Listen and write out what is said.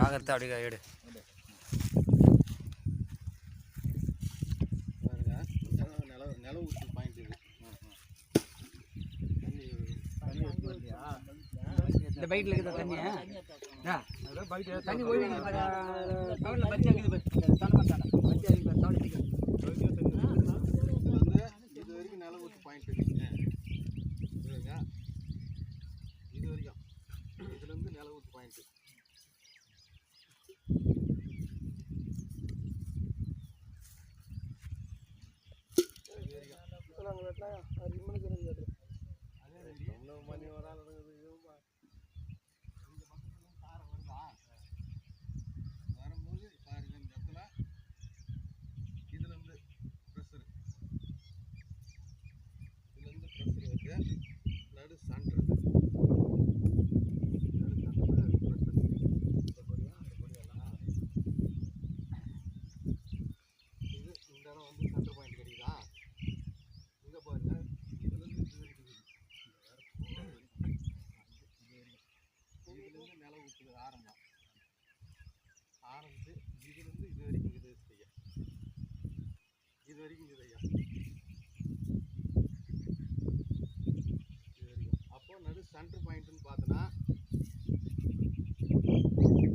காகத்தை அப்படியே எடு. நில ஊற்று பாயிண்ட் இது. இந்த பைக்கில் இருக்கிற தண்ணி தண்ணி ஓய்வு இது வரைக்கும் நில ஊற்று பாயிண்ட் இருக்குங்க. இது வரைக்கும் இதுலேருந்து நில ஊற்று பாயிண்ட். மணி ஒரு ஆள் வரும்போது பாருங்க, இந்த இடத்துல இதுலேருந்து ப்ரெஷர் வருது. நடு சான்று இது இந்த இடம் வந்து சென்டர் பாயிண்ட் கிடைக்குதா? இங்கே பாருங்க, இதுலேருந்து இது வரைக்கும் இதுலேருந்து நில ஊற்றுது ஆரம்பிச்சு இதுலேருந்து இது வரைக்கும் இது ஐயா, இது வரைக்கும் இது ஐயா, இது வரைக்கும். அப்போ நடு சென்டர் பாயிண்ட்டுன்னு பார்த்தோன்னா